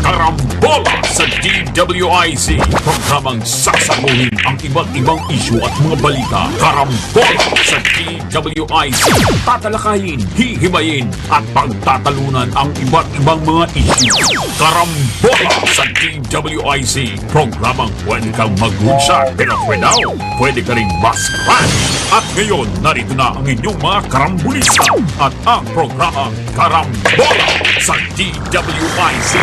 Karambola sa DWIZ. Programang sasaguhin ang iba't ibang isyu at mga balita. Karambola sa DWIZ. Tatalakayin, hihimayin at pagtatalunan ang iba't ibang mga isyu. Karambola sa DWIZ. Programang pwede kang mag-unsa, pero pwede ka rin mas-crash. At ngayon, narito na ang inyong mga karambulista at ang programang Karambola sa DWIZ.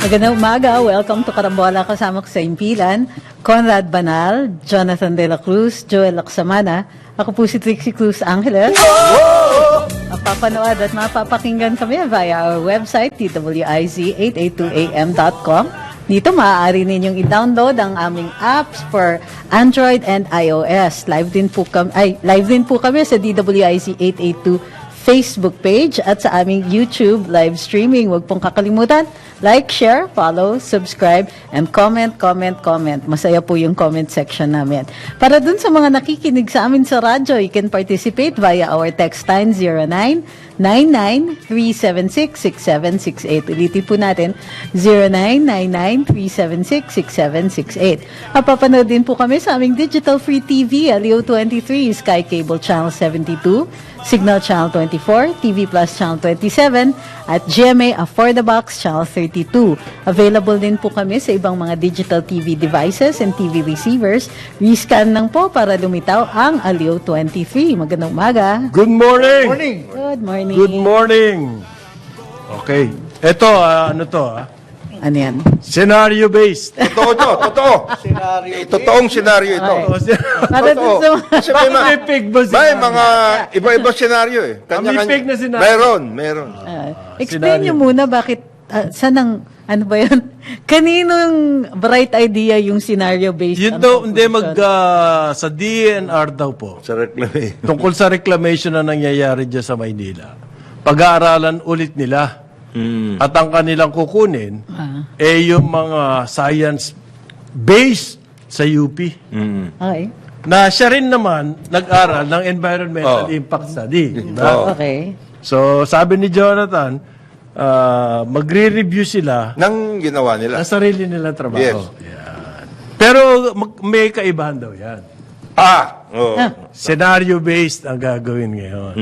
Magandang umaga. Welcome to Karambola. Kasama ko sa impilan, Conrad Banal, Jonathan De La Cruz, Joel Laksamana. Ako po si Trixie Cruz Angeles. Mapapanood at mapapakinggan kami via our website, twiz882am.com. Dito maaari ninyong i-download ang aming apps for Android and iOS. Live din po kami sa DWIZ 882 Facebook page at sa aming YouTube live streaming. Huwag pong kakalimutan, like, share, follow, subscribe, and comment. Masaya po yung comment section namin. Para dun sa mga nakikinig sa amin sa radyo, you can participate via our text line 0999-376-6768. Ulitin po natin, 0999-376-6768. Papapanood din po kami sa aming digital free TV, Leo 23, Sky Cable Channel 72, Signal Channel 24, TV Plus Channel 27, at GMA For the Box Channel 32. Available din po kami sa ibang mga digital TV devices and TV receivers. Rescan lang po para lumitaw ang Aleo 23. Magandang umaga. Good morning! Good morning. Good morning! Okay. Ito, ano to? Ano yan? Scenario-based. Totoo. Totoong senaryo ito. Para dun sa Kasi May pig ba may scenario? mga iba-iba senaryo eh. May fake na senaryo. Meron. explain Senaryo. nyo muna bakit, saan ang, ano ba yun? Kaninong bright idea yung scenario-based? Yun ang daw, hindi conclusion? sa DNR daw po. Sa reclame. Tungkol sa reclamation na nangyayari dyan sa Maynila. Pag-aaralan ulit nila. At ang kanilang kukunin, yung mga science-based sa UP. Okay. Na siya rin naman nag-aral ng environmental impact study. Diba? Okay. So, sabi ni Jonathan, magre-review sila Nang ginawa nila. ng sarili nilang trabaho. Yes. Yan. Pero may kaibahan daw yan. Oo. Scenario-based ang gagawin ngayon.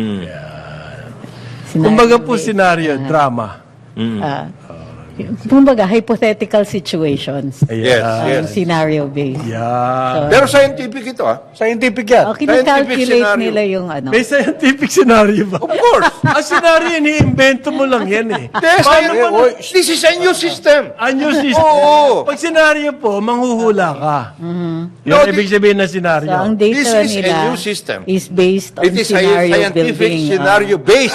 Scenario Kumbaga po based. scenario, drama. Kumbaga, hypothetical situations. Yes. Ang scenario-based. Yeah. Pero scientific ito Scientific yan. O, kinakalculate scenario. nila yung ano. May scientific scenario ba? Of course. Ang scenario, ini-invento mo lang yan eh. This is a new system. A new system. Oo. Pag scenario po, manghuhula ka. Yung No, ibig sabihin na scenario. So, ang data This is a nila new system. is based on It is a scenario scientific building. scenario based.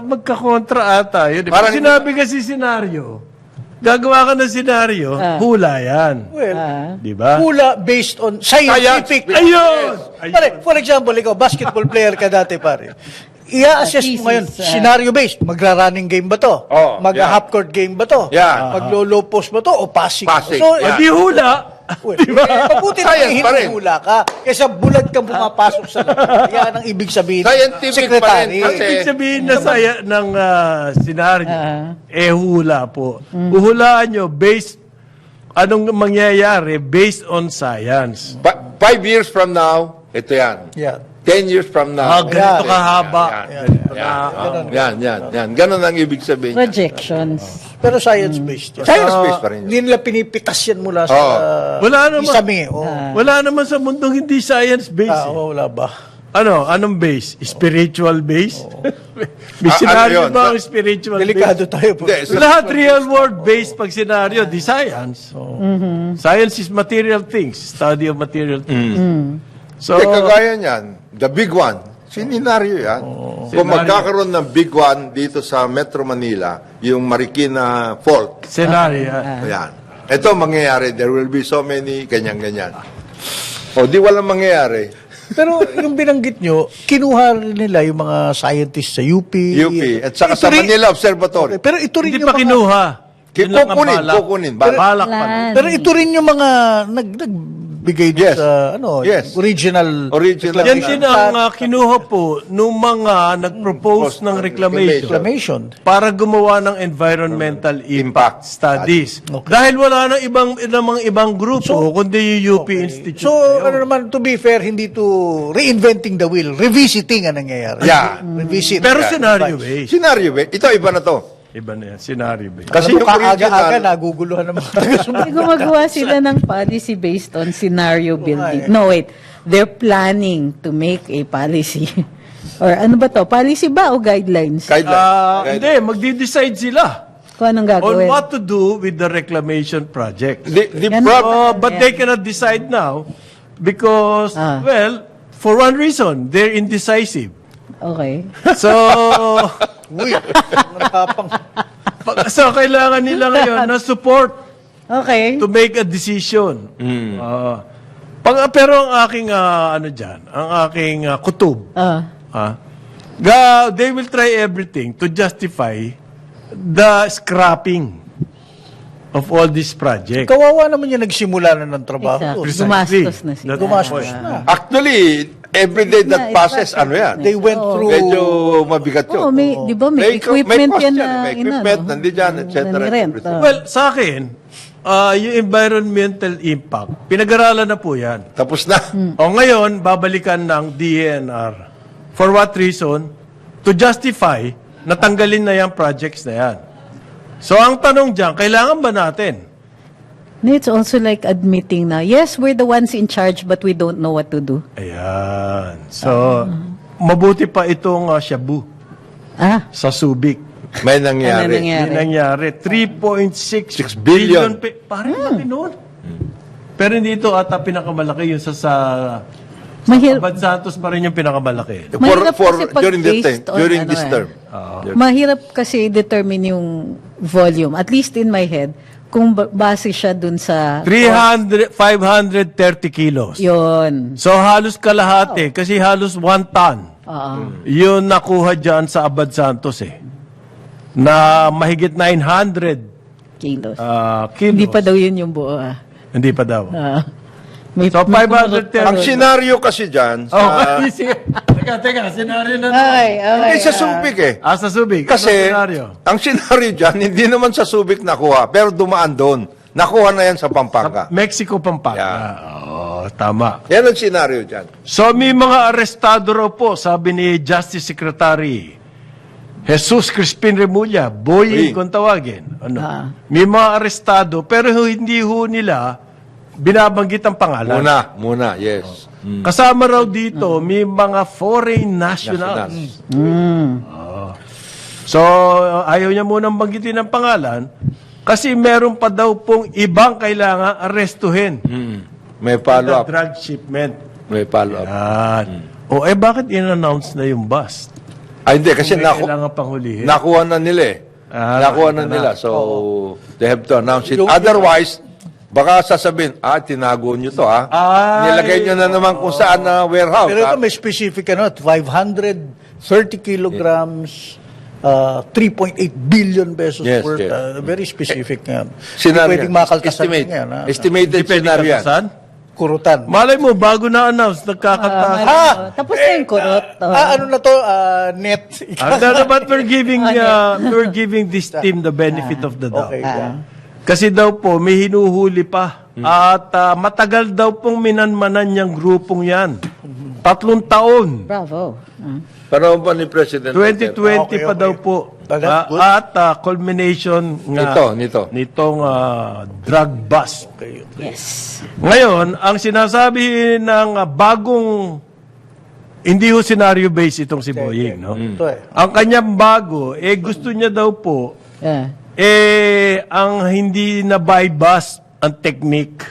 Magkakontra ata. Yun. Pag Parang- sinabi kasi senaryo, gagawa ka ng senaryo, hula yan. Well, Di ba? hula based on scientific. Ayun! Pare, for example, ikaw, basketball player ka dati, pare. I-assess mo ngayon, scenario-based. Magra-running game ba to? Oh, Mag-half-court game ba to? Yeah. Maglo-low post ba to? O passing? Passing, So, yeah. Di hula. mabuti na Science pa rin. hula ka. Kaysa bulag kang pumapasok sa labas. Yan ang ibig sabihin. Scientific pa rin. Ang Kasi- ibig sabihin na ng senaryo, hula po. Uhulaan nyo based, anong mangyayari based on science. 5 years from now, ito yan. Yan. 10 years from now. Ganito kahaba. Yan. Ganon ang ibig sabihin. Projections. Pero science-based yan. Science-based pa rin. Hindi nila pinipitas yan mula sa Wala naman. isami. Wala naman sa mundong hindi science-based. Wala ba? Anong base? Spiritual base? May ano senaryo yun? ba ang spiritual Delikado base? tayo po. Hindi, Lahat real world based pag senaryo, di science. Science is material things, study of material things. So, kagaya niyan, the big one, senaryo yan. Kung magkakaroon ng big one dito sa Metro Manila, yung Marikina Fault, senaryo. yan. Ito mangyayari, there will be so many, ganyan-ganyan. O di walang mangyayari. Pero yung binanggit nyo, kinuha nila yung mga scientists sa UP. UP, at saka sa Ito rin- Manila Observatory. Pero ito rin Hindi yung pa mga... kinuha. Yun lang ang balak. Kukunin. Balak pa. Plan. Pero ito rin yung mga bigay Yes. sa Yes. original Original. Yan din ang kinuha po nung mga nag-propose ng reclamation. para gumawa ng environmental impact studies. Okay. Dahil wala nang ibang grupo, kundi yung UP Institute. So, ano naman, to be fair, hindi to reinventing the wheel, revisiting ang nangyayari. Yeah. Revisit. Pero scenario based. Scenario, ito iba na to. Iba na yan, scenario based. Kasi yung aga-aga, original, naguguluhan ng mga taga-sumunod. Hindi gumagawa sila ng policy based on scenario building. No, wait. They're planning to make a policy. Or ano ba to? Policy ba o guidelines? guideline. Hindi, magdi-decide sila Kung anong on gagawin? what to do with the reclamation project. The Yan prob- But they cannot decide now because, well, for one reason, they're indecisive. Okay. So, Uy, nakapang. so kailangan nila ngayon na support Okay. to make a decision. Pero ang aking ang aking kutob, they will try everything to justify the scrapping of all these projects. Kawawa naman yung nagsimula na ng trabaho. Exactly. Gumastos na sila. Gumastos na. Actually, every day that passes, ano yan? They went through... Medyo mabigat yun. Oo, may, di ba, may equipment cost yan yan, na may equipment, nandiyan, et cetera, nirent, everything. Well, sa akin, yung environmental impact, pinag-aralan na po yan. Tapos na. O ngayon, babalikan ng DENR. For what reason? To justify na tanggalin na yung projects na yan. So, ang tanong dyan, kailangan ba natin? It's also like admitting na, yes, we're the ones in charge, but we don't know what to do. Ayan. So, mabuti pa itong Shabu sa Subic. May Ano nangyari. nangyari? Nangyari. 3.6 billion. Parang laki nun. Pero hindi ito ata pinakamalaki. Yung sa Mahirap, Abad Santos pa rin yung pinakamalaki. Mahirap kasi During this pag-based time, on during ano this eh. term. mahirap kasi determine yung volume. At least in my head, kung base siya dun sa... 530 kilos. Yun. So halos kalahati kasi halos 1 ton. Yun nakuha dyan sa Abad Santos na mahigit 900 Kilos. kilos. Hindi pa daw yun yung buo. Hindi pa daw. May, So may 530. Ang senaryo kasi dyan, Teka, senaryo na. hindi sa Subic Sa Subic. Kasi, Ano senaryo? ang senaryo dyan, hindi naman sa Subic nakuha, pero dumaan doon. Nakuha na yan sa Pampanga. Mexico, Pampanga. Yeah. Oo, tama. Yan ang senaryo dyan. So may mga arestado raw po, sabi ni Justice Secretary Jesus Crispin Remulla, Boying kung tawagin. May mga arestado, pero hindi ho nila binabanggit ang pangalan. Muna, yes. Kasama raw dito, may mga foreign nationals. So, ayaw niya munang banggitin ang pangalan kasi meron pa daw pong ibang kailangan arestuhin. May The follow-up. drug shipment. May follow-up. Yan. Bakit in-announce na yung bust? Hindi, kasi May kailangan panghulihin. nakuha na nila nakuha na nila. So, they have to announce it. Otherwise, baka sasabihin, tinago nyo to, nilagay nyo na naman kung saan na warehouse. Pero ito may specific 530 kilograms, 3.8 billion pesos Yes, worth. yes. Very specific nga. Scenario. Hindi pwedeng makaltasan Estimate. yan. Estimated Depende scenario yan. saan? Kurutan. Malay mo, bago na-announce, nagkakata. Tapos na yung kurot. Ano na to? Net. But we're giving this team the benefit of the doubt. Okay. Kasi daw po, may hinuhuli pa. At matagal daw pong minanmanan niyang grupong yan. 3 taon. Bravo. Pero pa ni President 2020 Okay, pa okay. daw po. That's good. At culmination nga nitong drug bust. Yes. Ngayon, ang sinasabi ng bagong hindi ho scenario-based itong si Boying, no? Ito Ang kanyang bago, gusto niya daw po, ang hindi na bypass ang technique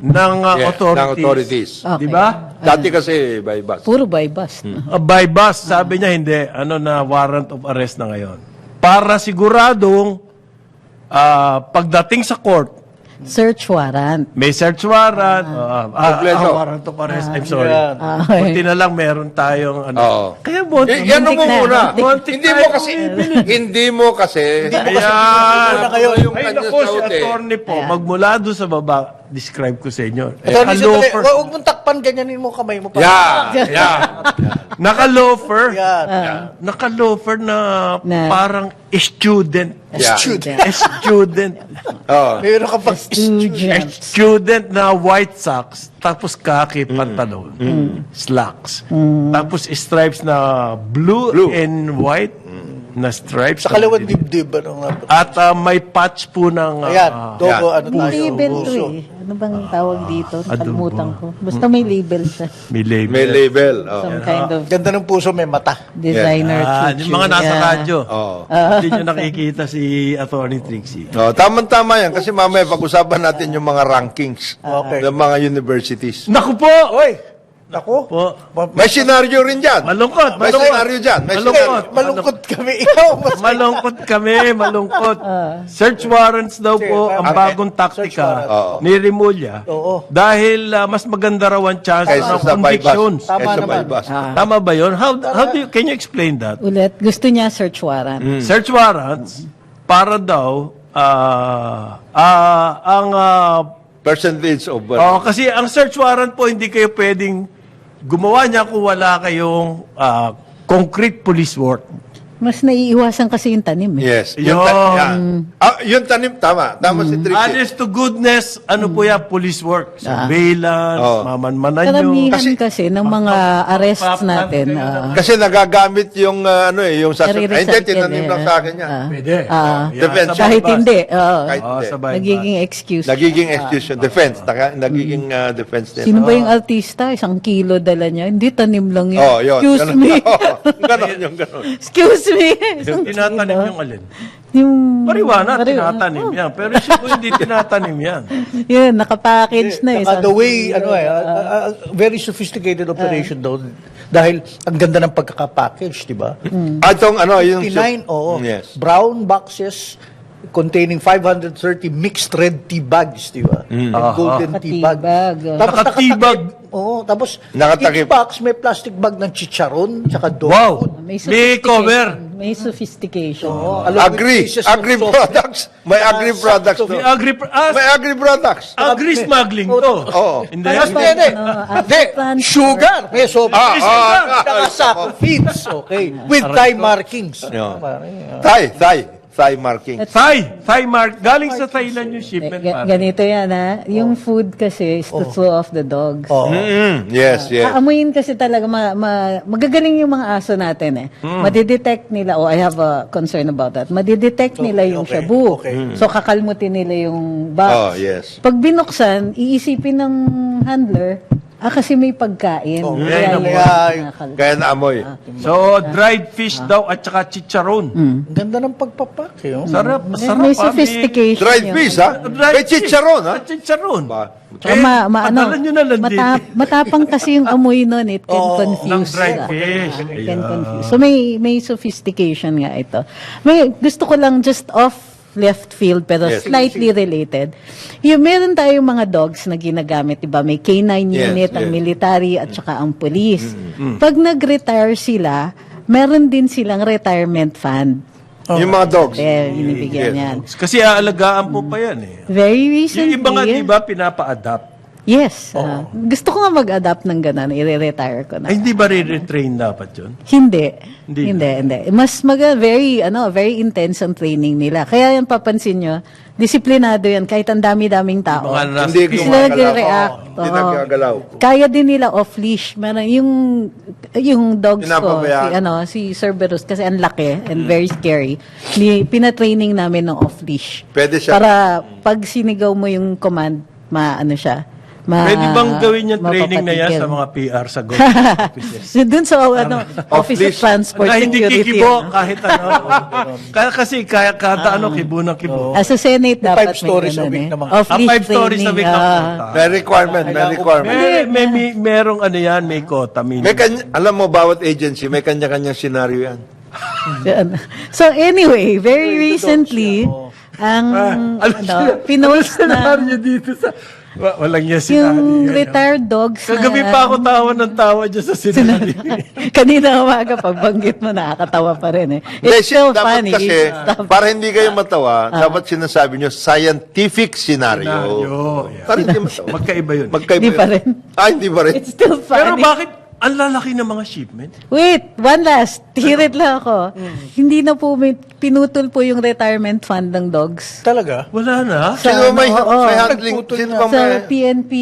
ng authorities. Okay. Di ba? Dati kasi by bus. Puro by bus. Bypass, sabi niya hindi, warrant of arrest na ngayon. Para siguradong pagdating sa court, Search warrant. may search warrant, Kompleto. warrant of arrest, I'm sorry. Yan. Kunti na lang meron tayong Oo. Kaya mo, Yan mo Muntik na, muna. muntik. Hindi mo kasi. Ayan. kayo. Ay, naku, si attorney po, magmula doon sa baba, describe ko sa inyo. Attorney, sandali. Naka-loafer. Huwag mong takpan, ganyanin mo kamay mo. Naka-loafer. Yan. Naka-loafer na Na- parang student. Yeah. Student. Oh. Mayroon ka pang Students. Student na white socks, tapos khaki pantalon, slacks. Tapos stripes na blue, Blue. and white na stripes. sa kalawang dibdib. Ano nga ba? At may patch po ng Ayan, dogo, ano May tayo. label to uso. eh. Ano bang tawag dito? Adobo. Kalimutan ko. Basta may label siya. may label. May label. Oh. Some kind of Ganda ng puso, may mata. designer Yung mga nasa Yeah. radyo. Oh. Hindi nyo nakikita si Attorney Trixie. Oh, tama-tama yan kasi mamaya pag-usapan natin yung mga rankings Okay. ng mga universities. Naku po! Oy! Ako? Po. May senaryo rin dyan. Malungkot. May senaryo dyan. May Malungkot. senaryo. Malungkot kami. Ikaw, mas Malungkot kami, malungkot. Search warrants daw po ang Okay. bagong Search taktika warrant. ni Rimulya. Oo. Dahil mas maganda raw ang chance Kaysa ng sa convictions. Tama Kaysa naman. bypass. Tama ba yun? How do you, can you explain that? Ulit, gusto niya search warrant. Search warrants para daw Percentage of kasi ang search warrant po hindi kayo pwedeng gumawa niya kung wala kayong concrete police work. Mas naiiwasan kasi yung tanim eh. Yes. Yun. Yung tanim, tama. Tama si Trixie. Honest to goodness, ano po yan? Police work. Surveillance, Oh. mamanmanan nyo. Karamihan kasi ng mga arrests natin, Kasi nagagamit yung yung sa nare-recycle hindi tinanim eh. lang sa akin yan. Pwede. Defense. Sa kahit bypass. hindi, Kahit hindi. sa bypass. nagiging excuse. Nagiging excuse yun. Defense. Nagiging defense din. Sino ba yung artista? 1 kilo dala niya? Hindi, tanim lang yun. Oh, yun. Excuse Ganon. me. Ganon yung ganon. Excuse me. Yung tinatanim yung alin? Yung... Marijuana, Marijuana. tinatanim yan. Pero siya po hindi tinatanim yan. Yun, nakapackage na eh. Saka the 1 way, kilo. very sophisticated operation doon. Dahil ang ganda ng pagkakapackage, di ba? Atong yung 59, oo. Yes. Brown boxes containing 530 mixed red tea bags, di ba? And golden tea bag. Nakatibag. Tapos Nakatibag. Oo, tapos Nakatakip. each box may plastic bag ng chicharon, tsaka dogo. Wow! May May cover. May sophistication. Oo, along with Agri. pieces of Agri soft- products. May agri products. Soft- May to. May agri products. agri-smuggling to. Oo. Hindi. Mas pwede. Hindi, plant- sugar. May soft Ah, saka feeds. Okay. With Thai markings. Yeah. Pare, Thai marking. Thai mark. Galing sa Thailand yung shipment. pare. Ganito yan ha. Yung food kasi is to throw off the dogs. Yes, yes. Aamuyin kasi talaga, magagaling yung mga aso natin eh. Madidetect nila, I have a concern about that, madidetect nila yung okay, shabu. okay. So kakalmutin nila yung box. Oh, yes. Pag binuksan, iisipin ng handler, kasi may pagkain. Kaya yun, Kaya naamoy. So, dried fish daw at saka chicharon. ang ganda ng pagpapak. Eh, oh. Sarap, masarap. may sophistication. Dried yun. fish, ha? May chicharon, ha? Chicharon. Tsaka padala nyo na lang dito. matapang kasi yung amoy nun, it can Ng confuse. dried fish. It can confuse. So may sophistication nga ito. May gusto ko lang just off left field pero Yes. slightly related. Yung meron tayong mga dogs na ginagamit, 'di ba? May K9 unit, ang yes. military at saka ang police. Pag nag-retire sila, meron din silang retirement fund. Yung mga dogs. Inibigyan Yes. yan. Kasi aalagaan po pa yan eh. Very recently. Yung iba nga, di ba, pinapa-adapt. Yes. Gusto ko nga mag-adapt ng ganun. I-retire ko na. Ay, hindi ba re-retrain dapat yun? Hindi. Hindi Hindi. Mas very intense ang training nila. Kaya yan papansin nyo, disiplinado yan kahit ang dami-daming tao. Mga nasa Hindi Sila gumagalaw. nag-react. Hindi Oo. nagkagalaw. Kaya din nila off-leash. Meron yung dogs ko, Pinapabayaan. si Cerberus, kasi ang laki and very scary. Pinatraining namin ng off-leash. Pwede siya. Para pag sinigaw mo yung command, siya. Pwede bang gawin yung training na yan mapapatigil. sa mga PR sa government offices? Doon sa Office of Transport Na hindi Security. kikibo kahit ano. Kasi kada kibo ng kibo. Sa Senate dapat 5 stories a ganun week eh. naman. Off-leash 5 stories a training, week ang May requirement, may requirement. merong ano yan, may quota. May alam mo, bawat agency, may kanya-kanyang senaryo yan. So anyway, very recently, ang pinost na dito sa... Walang niya Yung retired dogs Kagabi pa ako tawa ng tawa dyan sa sinali. Kanina umaga, pagbanggit mo, nakakatawa pa rin eh. Hindi, It's still dapat funny. kasi, para hindi kayo matawa, dapat sinasabi nyo, scientific scenario. Yeah. Para hindi matawa. Magkaiba yun. Magkaiba Hindi pa yun. rin. Hindi pa rin. It's still Pero funny. bakit ang lalaki ng mga shipment? Wait, one last. Hirit lang ako. Hindi na po, pinutol po yung retirement fund ng dogs. Talaga? Wala na. Sino may, oo. may handling? Nagputol Sino na. ba Sa may... PNP.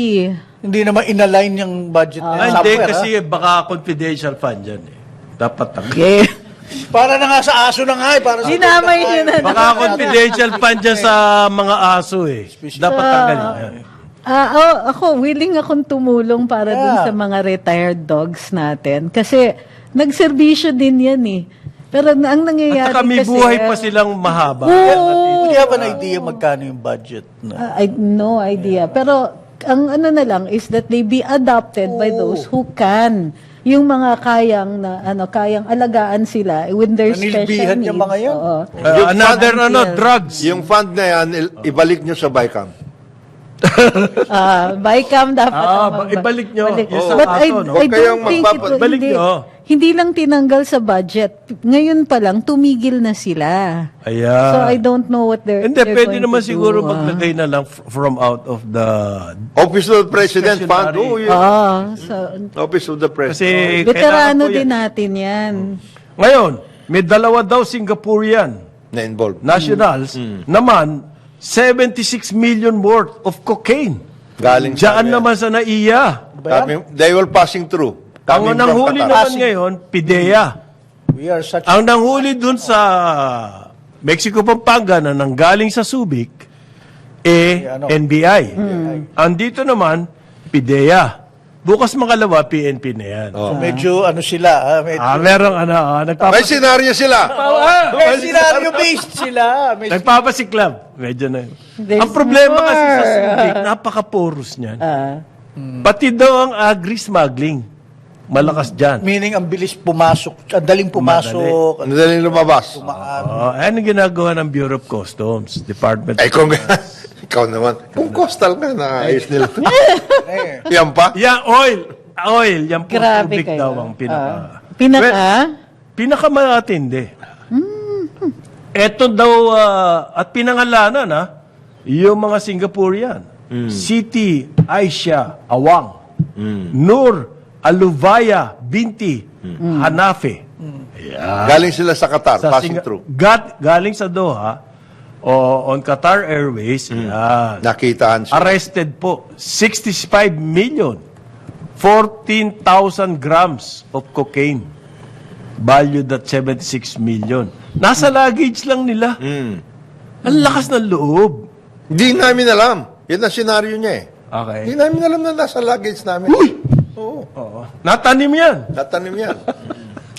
Hindi naman inalign yung budget na Hindi, somewhere, kasi baka confidential fund yan eh. Dapat Yeah. Para na nga sa aso na nga eh. Para sa Dinamay nyo na. Baka confidential fund dyan sa mga aso eh. Dapat tanggalin yan. Ako, willing akong tumulong para dun sa mga retired dogs natin. Kasi, nagserbisyo din yan eh. Pero ang nangyayari At saka may kasi... buhay pa silang mahaba. Oo. Do you have an idea magkano yung budget? Na? I no idea. Pero, ang ano na lang is that they be adopted by those who can. Yung mga kayang alagaan sila with their special Nanilbihan needs. yung mga yan. Oo. Another drugs. Yung fund na yan, ibalik nyo sa BICAM. Bycam dapat. ibalik nyo. Balik. Yung sa But aso, no? I Huwag kayong don't think it Balik hindi, nyo. hindi lang tinanggal sa budget. Ngayon pa lang, tumigil na sila. Ayan. So I don't know what they're Hindi, they're pwede going naman to siguro do, maglagay na lang from out of the... Office of the President Fund. Discretionary. So, Office of the President. Kasi veterano kailangan po din yan. natin yan. Ngayon, may dalawa daw Singaporean Na-involved. nationals naman 76 million worth of cocaine. Galing sa Diyan naman sa NAIA. They were passing through. Ang Coming from nanghuli Qatar. naman ngayon, PIDEA. We are such... Ang nanghuli dun sa Mexico, Pampanga na nanggaling sa Subic, NBI. Andito naman, PIDEA. Bukas makalawa, PNP na yan. So medyo ano sila. Merong May senaryo sila. May scenario-based sila. May nagpapasiklab. Medyo na yun. There's Ang problema more. kasi sa Subic, napaka-porous niyan. Pati daw ang agri-smuggling. Malakas dyan. meaning ang bilis pumasok, ang daling pumasok. Ano daling lumabas? Ano ginagawa ng Bureau of Customs, Department Ay, kung... Ikaw naman. Kung coastal ka, naayos nila. Yan pa? Yeah, oil. Yan po Grabe Subic kayo. daw ang pinaka... Pinaka? Ito daw, at pinangalanan yung mga Singaporean. Siti Aisha Awang. Nur Aluvaya binti Hanafe. Galing sila sa Qatar, passing through. Galing sa Doha, on Qatar Airways, Nakitaan sila. arrested po 65 million 14,000 grams of cocaine valued at 76 million. Nasa luggage lang nila. Ang lakas ng loob. Hindi namin alam. Yan ang senaryo niya eh. Okay. Hindi namin alam na nasa luggage namin. Oo. Natanim yan. Natanim yan.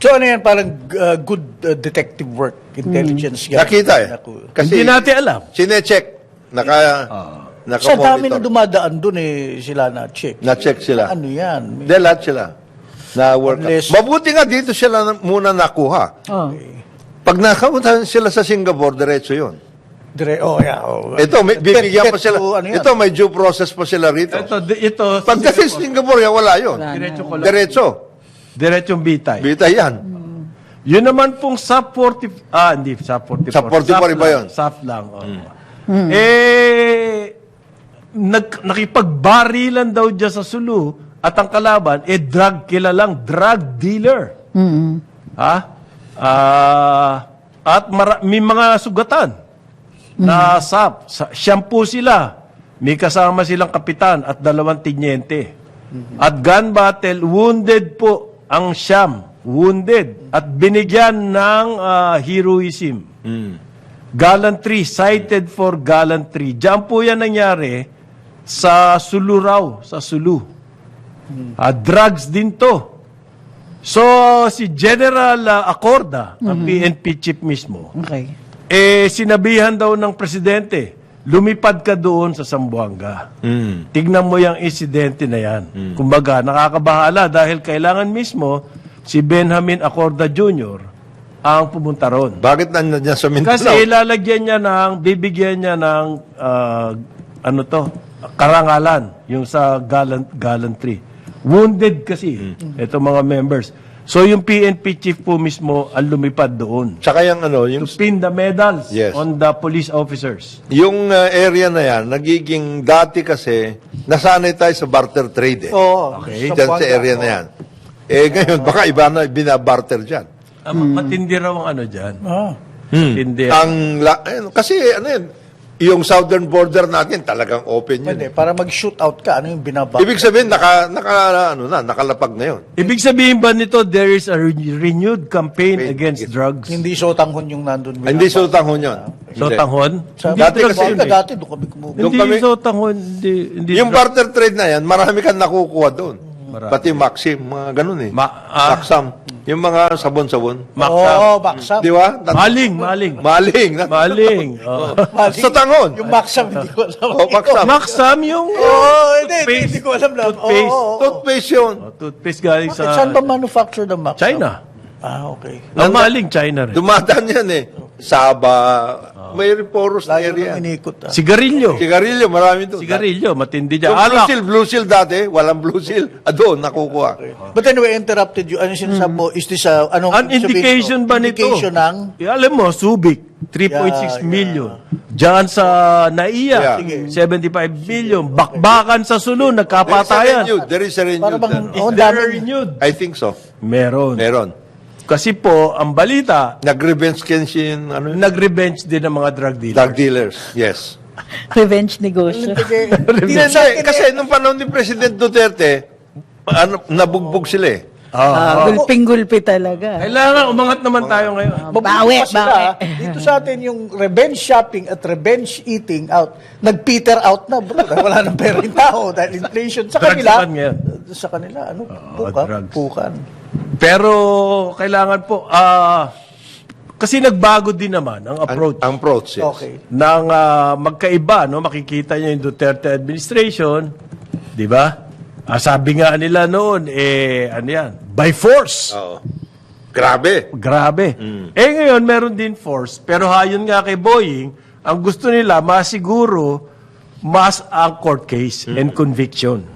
So ano yan, parang good detective work, intelligence. yan. Nakita eh. Kasi Hindi natin alam. sinecheck. Sa dami na Naka-monitor. dumadaan dun sila na-check. Na-check sila. Ano yan? Hindi, lahat sila. Na-work. Unless- Mabuti nga dito sila muna nakuha. Pag nakapunta sila sa Singapore, diretso yun. Ito, bibigyan pa sila. Ito, may due process pa sila rito. Ito Pagdating sa Singapore, wala yun. Diretso ko lang. Diretso. Diretsong bitay. Bita yan. Yun naman pong SAP 40... hindi. SAP 44. SAP 44 iba yun. SAP lang. Nakipagbarilan daw dyan sa Sulu at ang kalaban, kilalang drug dealer. At may mga sugatan na SAP. Siyam po sila. May kasama silang kapitan at 2 tinyente. At gun battle, wounded po ang siyam. Wounded. At binigyan ng heroism. Gallantry. Cited for gallantry. Diyan po yan nangyari sa Sulu raw. Sa Sulu. Drugs din to. So, si General Acorda, ang PNP chief mismo, sinabihan daw ng presidente, lumipad ka doon sa Zamboanga. Tignan mo yung insidente na yan. Kumbaga, nakakabahala dahil kailangan mismo si Benjamin Acorda Jr. ang pumunta ron. Bakit nandiyan sa Mindanao? Kasi ilalagyan niya bibigyan niya ng, karangalan, yung sa gallantry. Wounded kasi, ito mga members. So yung PNP chief po mismo ang lumipad doon. Tsaka yung ano, yung, To pin the medals Yes. on the police officers. yung area na yan, nagiging dati kasi, nasanay tayo sa barter trade eh. Oo. Okay. Diyan sa area na yan. Eh ngayon, baka iba na binabarter dyan. Matindi raw ang ano dyan. Ah. Matindi. Kasi ano yun, yung southern border natin talagang open yun. Hindi, para mag-shoot out ka, ano yung binaba? Ibig sabihin, nakalapag na yun. Ibig sabihin ba nito, there is a renewed campaign against drugs? Hindi sotanghon yung nandun. Hindi sultanghon yun. So, Hindi. tanghon? Sabi, Dati drugs kasi yun yun eh. dati, doon kami kumuha. Doon Hindi kami- so tanghon. Hindi Yung drugs. barter trade na yan, marami kang nakukuha doon. Pati Maxim, mga ganun eh. Maxam. Yung mga sabon-sabon. Oo, Maxam. Di ba? Maling. Maling. Oh. Sa tangon. Yung Maxam, hindi ko alam. Oh, Maxam. Maxam yung Oo, hindi ko alam lang. Toothpaste. Oo. Toothpaste yun. Toothpaste galing Bakit, saan sa ba manufacture ng Maxam? China. Ah, okay. Ang maling China rin. Dumadaan yan eh. Saba. May porous na Layo area. nang inikot. Ah. Sigarilyo. Sigarilyo, marami doon. Sigarilyo, matindi dyan. Yung Blue Seal dati, walang Blue Seal. Doon, nakukuha. But anyway, interrupted you. Ano sinasabi mo? Is this anong An indication ba nito? Indication ng... Alam mo, Subic, 3.6 million. Diyan sa NAIA, Yeah. 75 million. Bakbakan sa Sulu, nagkapatayan. There is a renewed. Para bang... Is Oh, there dami. renewed? I think so. Meron. Meron. Kasi po, ang balita, Nag-revenge Kenshin, ano, nag-revenge din ng mga drug dealers. drug dealers. Yes. Revenge negosyo. Hindi, kasi nung panahon ni President Duterte, nabugbog sila eh. Gulping-gulpi talaga. Kailangan umangat naman tayo ngayon. Bawi, Mabuti pa sila, bawi. Dito sa atin yung revenge shopping at revenge eating out. Nag-peter out na, bro. Wala nang pera yung tao dahil inflation. Sa Drugs kanila, naman ngayon. sa kanila, ano, drugs. pukan. Pero kailangan po, kasi nagbago din naman ang approach. Ang approach, yes. Okay. Ng magkaiba, no? Makikita niyo yung Duterte administration, di ba? Sabi nga nila noon, ano yan? By force. Oo. Grabe. Grabe. Ngayon, meron din force. Pero hayon nga kay Boying, ang gusto nila, masiguro, mas ang court case and conviction.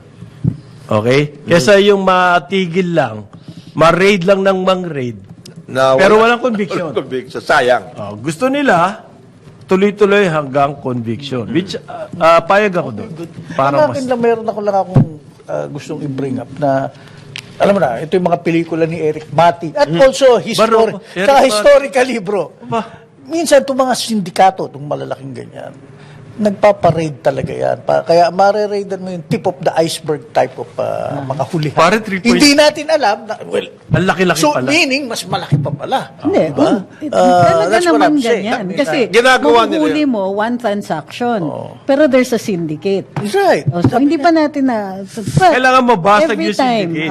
Okay? Kesa yung matigil lang, ma-raid lang ng mang-raid. Pero walang conviction. Walang conviction. Sayang. Gusto nila, tuloy-tuloy hanggang conviction. Which, payag ako doon. Para Ang mas... akin lang, meron ako lang akong gustong i-bring up na, alam mo na, ito yung mga pelikula ni Eric Mati. At also, historically, bro. Minsan, itong mga sindikato, itong malalaking ganyan, nagpaparade talaga yan. Kaya mareraidan mo yung tip of the iceberg type of mga hulihan. Pare, 3 points. Hindi natin alam. Na, well, Ang laki-laki so, pala. meaning, mas malaki pa pala. Hindi. Diba? Talaga That's what naman I'm saying. ganyan. That means Kasi Ginagawa nila mahuhuli yun. mo one transaction. Pero there's a syndicate. That's right. So, hindi pa natin na... Kailangan mabasag every yung syndicate.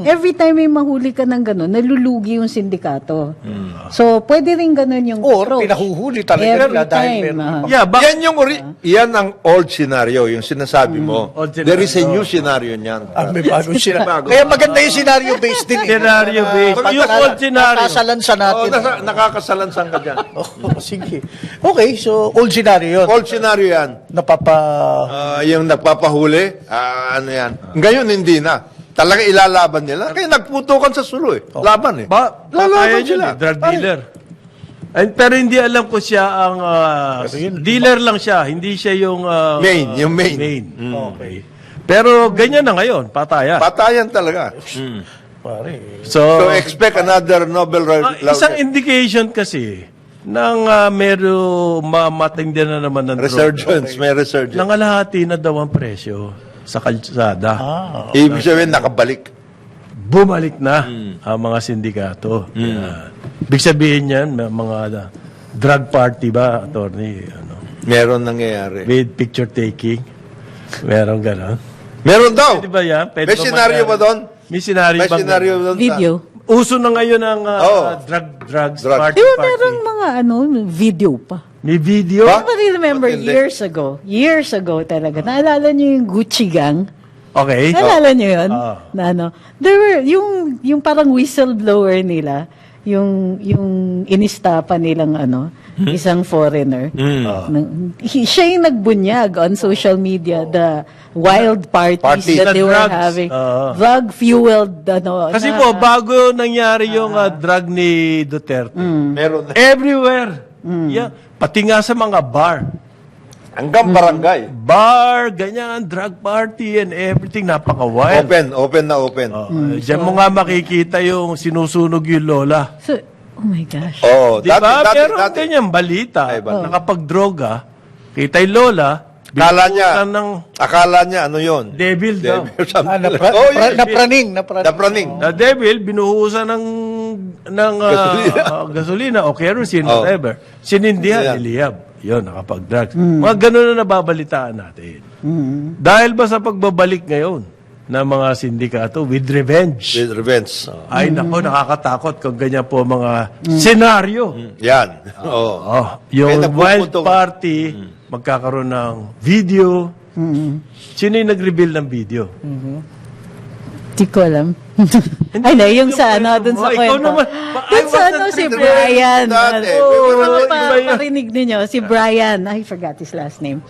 Every time may mahuli ka ng gano'n, nalulugi yung sindikato. So, pwede rin gano'n yung Or, approach. pinahuhuli talaga Every nila dahil time. meron. Yeah, Yan ang old scenario, yung sinasabi mo. Old scenario. There is a new scenario niyan. May bagong scenario. Kaya maganda yung scenario-based din. Scenario-based. Yung old scenario. Nakasalansa natin. Nakakasalansan ka dyan. Sige. Okay, so old scenario yun. Old scenario yan. Yung nagpapahuli, ano yan. Ngayon, hindi na. Talaga ilalaban nila. Kaya nagputukan sa sulo eh. Laban eh. Kaya Lalaban sila. drug dealer. Pero hindi alam ko siya ang dealer lang siya, hindi siya yung Yung main. Okay. Pero ganyan na ngayon, patayan. Patayan talaga. Pare. So expect another Nobel Isang laureate. indication kasi ng meron matindi na naman ng Resurgence. May resurgence. nangalahati na daw ang presyo sa kalsada. Ibig sabihin, nakabalik. Bumalik na ang mga sindikato. Yan. Ibig sabihin yan, mga drug party ba, attorney? Ano, Meron nangyayari. with picture taking. Meron gano'n. Meron daw. Pwede ba yan? Pwede May senaryo ba doon? May senaryo May ba? senaryo doon. Video. Uso na ngayon ang drugs Drug. party. Di ba merong mga video pa? May video. Ba? I remember Matindi. years ago talaga. Naalala niyo yung Gucci Gang? Okay. Naalala niyo yun? Na ano, there were, yung parang whistleblower nila, yung inistapa nilang ano, isang foreigner. Siya yung nagbunyag on social media, the wild parties that The they were drugs. having. Drug-fueled, Kasi po, bago nangyari yung drug ni Duterte, Meron na. everywhere. Yeah. Pati nga sa mga bar. Hanggang barangay. Bar, ganyan, drug party and everything, napaka-wild. Open na open. Diyan mo nga makikita yung sinusunog yung lola. So, oh my gosh. Oo. Di ba? Pero ganyan balita, Ay, ba? nakapag-droga, kita yung lola, Akala niya, ano yun? devil daw. Napraning. The devil, binuhusan ng gasolina o kerosene, whatever. Sinindihan, Yeah. niliyab. Yun, nakapag-drugs. Mga ganun na nababalitaan natin. Dahil ba sa pagbabalik ngayon ng mga sindikato with revenge? With revenge. Ay, nako, nakakatakot kung ganyan po mga senaryo. Yan. Oo. Yung May wild nagpupuntong- party, magkakaroon ng video. Sino yung nag-reveal ng video? Di ko alam. Ay, na, yung sa ano, dun sa Ikaw kwento. naman. Dun sa ano, si Brian. Dati. Parinig ninyo, si Brian. I forgot his last name.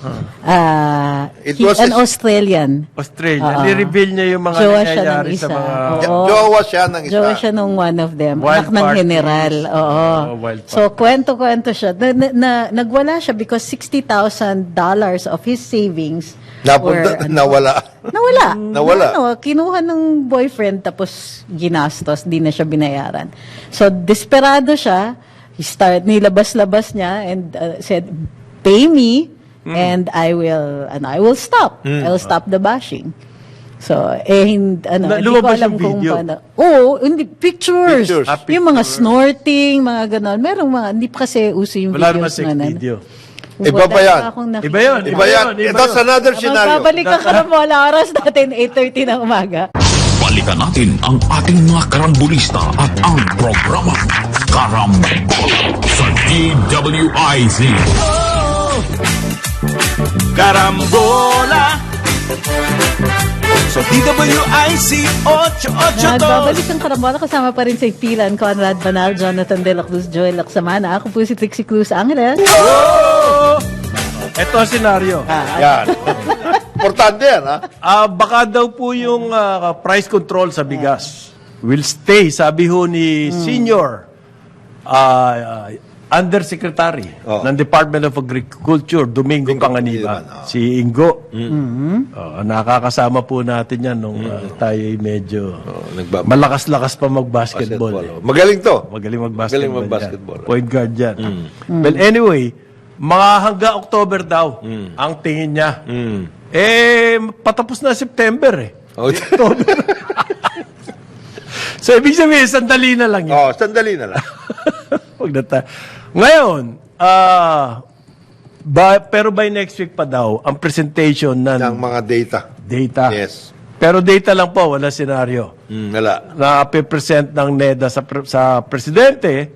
It He's was an a- Australian. Australia. Ni-reveal niya yung mga Jowa siya ng nangyayari sa isa. mga... Oo. Jowa siya ng isa. Jowa siya nung one of them. Wild Anak ng parties. general. Oo. Wild So, kwento-kwento siya. Nagwala siya because $60,000 of his savings Napunta, nawala. Nawala. Kinuha ng boyfriend tapos ginastos, di na siya binayaran. So, desperado siya. Nilabas-labas niya and said, pay me and I will stop. I'll stop the bashing. So, hindi ko lumabas alam yung kung video? paano. Oo, hindi, pictures. Pictures. Yung mga snorting, mga ganon. Merong mga, hindi pa kasi uso yung Wala naman videos sex na nan. video. Iba pa yan. Iba yun. Iba yan. That's another scenario. Magbabalik ka karambola, oras natin 8:30 ng umaga. Balikan natin ang ating mga karambulista at ang programa Karambola sa DWIZ. Karambola sa DWIC 882. Nagbabalik ang karambola kasama pa rin sa Pilan, Conrad Banal, Jonathan De La Cruz, Joel Laksamana. Ako po si Trixie Cruz Angeles. Ito ang senaryo. Yan. Importante yan, ha? Baka daw po yung price control sa bigas will stay, sabi ho ni Senior Undersecretary ng Department of Agriculture, Domingo Panganiban, si Ingo. Nakakasama po natin yan nung tayo medyo malakas-lakas pa mag-basketball. Magaling to. Magaling mag-basketball. mag-basketball. Yan. Point guard yan. Well, anyway, mga hanggang October daw ang tingin niya. Patapos na September eh. October. So, ibig sabihin, sandali na lang yun. Sandali na lang. Ngayon, pero by next week pa daw, ang presentation Ng ng mga data. Yes. Pero data lang po, wala senaryo. Wala. Na present ng NEDA sa presidente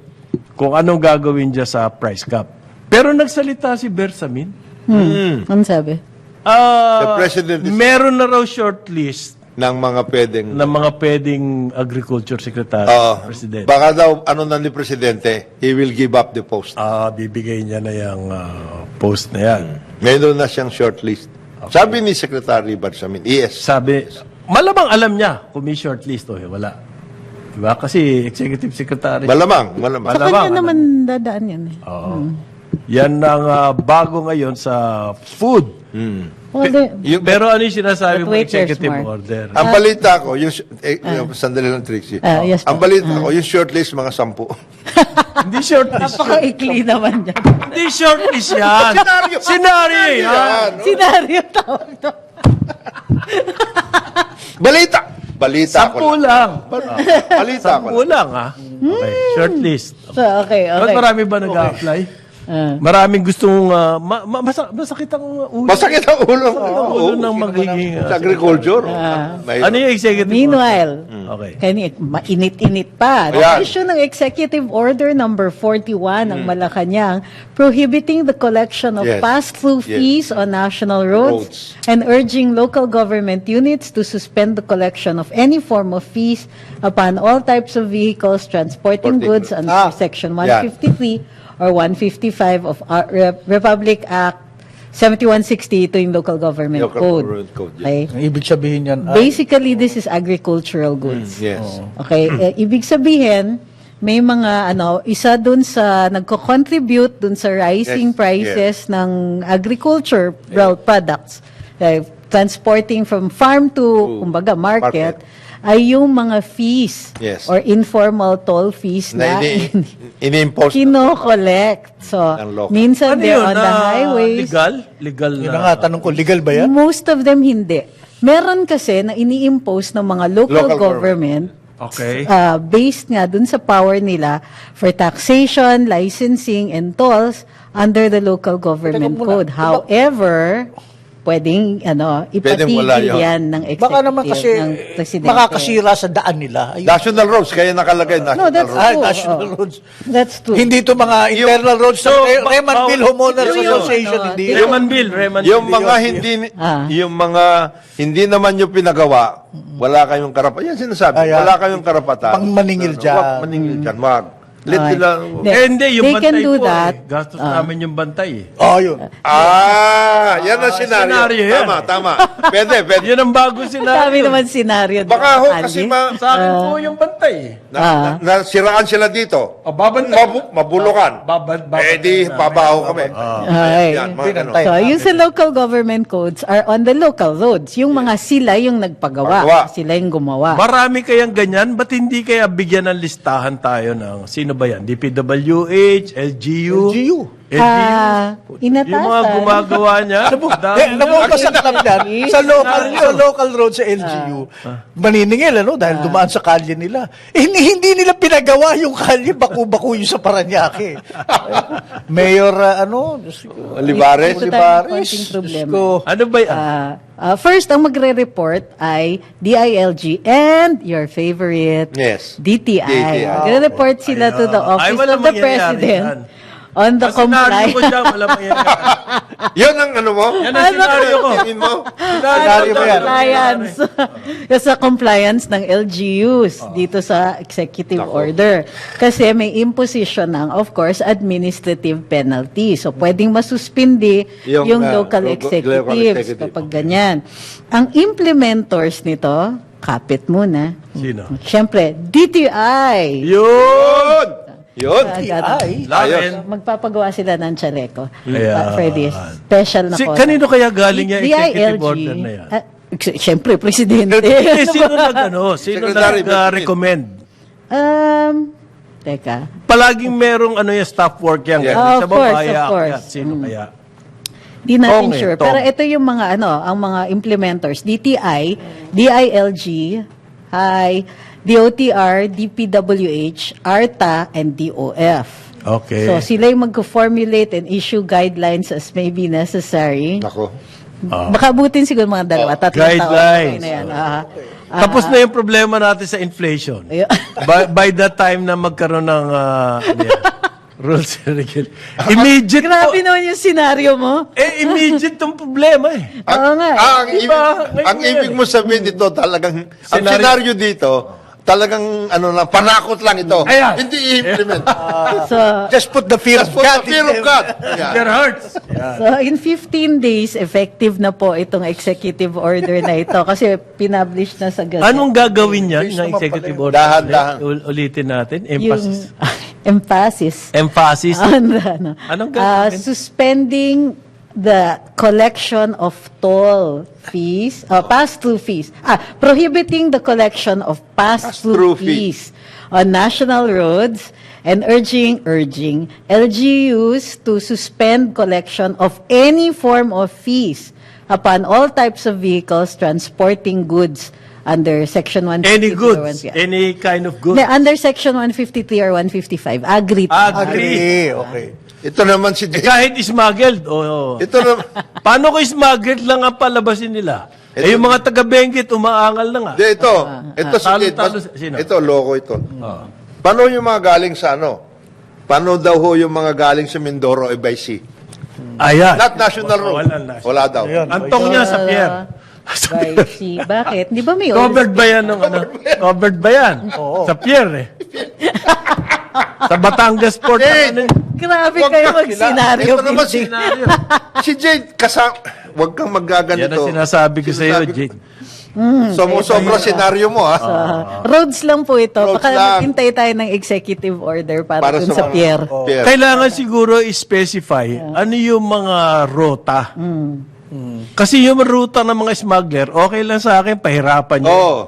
kung anong gagawin dyan sa price cap. Pero nagsalita si Bersamin. Ano sabi? The president is- meron na raw shortlist Ng mga pwedeng agriculture secretary, president. Baka daw, ni Presidente, he will give up the post. Bibigay niya na yung post na yan. Meron na siyang shortlist. Sabi ni Secretary Bersamin, yes. Sabi, malamang alam niya kung may shortlist o wala. Diba? Kasi executive secretary. Malamang. Sa kanya naman dadaan yan eh. Yan ang bago ngayon sa food. Well, Pero ano yung sinasabi But mo wait, there's executive more. order? Ang balita ko, sandali lang, Trixie. Yes, Ang po. balita ko, yung shortlist, mga 10. Hindi shortlist. Napaka-ikli naman yan. Hindi shortlist yan. Senaryo yan. Senaryo tawag to. Balita ko 10 lang. Balita ko 10 lang ha. Okay, shortlist. So, okay. Ba't marami ba nag-a-apply? Maraming gustong masakit ang ulo. Masakit ang ulo. Ang ulo ng magiging Sa agriculture. ano yung executive order? Meanwhile, Okay. Kaya mainit-init pa. Ayan. Issue ng Executive Order number 41 ng Malacanang prohibiting the collection of Yes. pass-through Yes. fees on national roads and urging local government units to suspend the collection of any form of fees upon all types of vehicles transporting goods under Section 153 or 155 of our Republic Act 7160, ito yung Local Government Local Code. Government Code, yes. Okay? Ang ibig sabihin yan, Basically, this is agricultural goods. Yes. Okay, ibig sabihin, may mga isa dun sa nagko-contribute dun sa rising Yes, prices ng agriculture products, transporting from farm to kumbaga market, ay yung mga fees Yes. or informal toll fees Na na ini-impose. kino-collect. So, Ng local. minsan they're on the highways. Legal yun na. na nga, tanong ko, legal ba yan? Most of them hindi. Meron kasi na ini-impose ng mga local Local government Okay. based nga dun sa power nila for taxation, licensing, and tolls under the local government Teka muna. code. However, pwedeng ipatigil wala yun. yan ng executive, Baka naman kasi ng presidente. makakasira sa daan nila. Ayun. National roads, kaya nakalagay No, national that's roads. true. National Oo. roads. That's true. Hindi to mga internal roads sa Remanville Homeowners yung- Association. Hindi. Reman Yung mga hindi yung mga hindi naman yung pinagawa, wala kayong karapatan. Yan sinasabi, Ayan. wala kayong karapatan. Pang maningil dyan. Wag maningil dyan, wag. Let Okay. nila. Hindi. Yung They bantay can do po, that. Gastos namin yung bantay eh. Oh, yun. Yan ang senaryo. senaryo yan. Tama. Pwede. Yan ang bago sinabi. Sabi naman senaryo. Baka ho, Ali. kasi Sa akin po yung bantay eh. nasiraan sila dito. O, babantay. Mabulukan. Babantay Eh di, babaho kami. Ay. Yan, mga ganun. Pinantay. So, yung sa local government codes are on the local roads. Yung mga sila yung nagpagawa. Pagawa. Sila yung gumawa. Marami kayang ganyan, ba't hindi kaya bigyan ng listahan tayo ng, sino ba yan? DPWH, LGU? LGU. Inatasan. Yung mga gumagawa niya. Nabukas ang kapdan sa local road sa LGU. Maniningil, dahil dumaan sa kalye nila. Hindi nila pinagawa yung kalye, baku-baku yung sa Paranaque. Mayor, Olivares. Ito tayo konting problema. Ano ba yan? First, ang magre-report ay DILG and your favorite Yes. DTI. DTI. Magre-report sila to the Ay, Office walang of the mangyayari President yan. on the Ang senaryo ko compliance. dyan, wala mangyayari. Yan ang ano mo? Yan ang senaryo ko. Tingin mo? Senaryo mo yan. Compliance. Sa compliance ng LGUs dito sa executive order. Kasi may imposition ng, of course, administrative penalty. So, pwedeng masuspindi Yung, yung local local executives executive. kapag ganyan. Ang implementors nito, kapit muna. Sino? Siyempre, DTI. Yun! Yun. Agad. Lakin. Magpapagawa sila ng chaleco Ayan. for this special na cosa. Kanino kaya galing yung executive DILG, order na yan? Siyempre, presidente. Eh, sino Sino Secretary, nag-recommend? Teka. Palaging merong yung staff work yan. Yeah. Kasi Of sa course, kaya, of course. kaya, sino kaya? Di natin Tong eh, sure. tong. Pero ito yung mga ang mga implementors. DTI, DILG, DOTR, DPWH, ARTA, and DOF. Okay. So sila yung mag-formulate and issue guidelines as may be necessary. Ako. Baka abutin siguro mga dalawa, tatlong Guidelines. taon. Na yan. Tapos na yung problema natin sa inflation. Ayun. by the time na magkaroon ng rules and regulations. Immediate Grabe po. naman yung senaryo mo. Immediate tong problema eh. Oo nga. Ang ibig mo sabihin dito talagang, ang senaryo dito, talagang panakot lang ito. Ayan. Hindi i-implement. So, Just put the fear of Just put God the fear in of them. God. Yeah. It hurts. So, in 15 days, effective na po itong executive order na ito kasi pinublish na sa Gazette. Anong gagawin niyan ng executive order? Dahan-dahan. Ulitin natin. Yung Emphasis. emphasis. Emphasis. Anong gagawin? Suspending the collection of toll fees, pass-through fees. Prohibiting the collection of Pass-through pass-through fees on national roads and urging LGUs to suspend collection of any form of fees upon all types of vehicles transporting goods under Section 153 Any or goods? 150. Any kind of goods? Under Section 153 or 155. Agree. Agree. Okay. Ito naman si Kahit smuggled. Oh. Ito naman. Paano ko smuggled lang ang palabasin nila? Eh, yung mga taga-Benguet, umaangal na nga. Hindi, ito si Jade. Talo-talo sino? Ito, loko ito. Paano yung mga galing sa ano? Paano daw ho yung mga galing sa Mindoro o by sea? Ayan. Not national road. Wala daw. Ayun. Antong niya sa Pierre. By sea. Bakit? Di ba may Covered ba yan ng ano? Covered ba yan? Sa Pierre eh. Sa Batangas Port. Ano? Grabe Huwag kayo kang mag-senaryo Ito naman building. si Jade, huwag kang Yan maggaganito. ang sinasabi ko sa iyo, Sinasabi ko- Jade. Sobra senaryo mo, ha? Roads lang po ito. Roads Baka lang. hintay tayo ng executive order para dun sa mga- pier. Pier. Kailangan siguro i-specify ano yung mga ruta. Kasi yung ruta ng mga smuggler, okay lang sa akin, pahirapan nyo. Oo.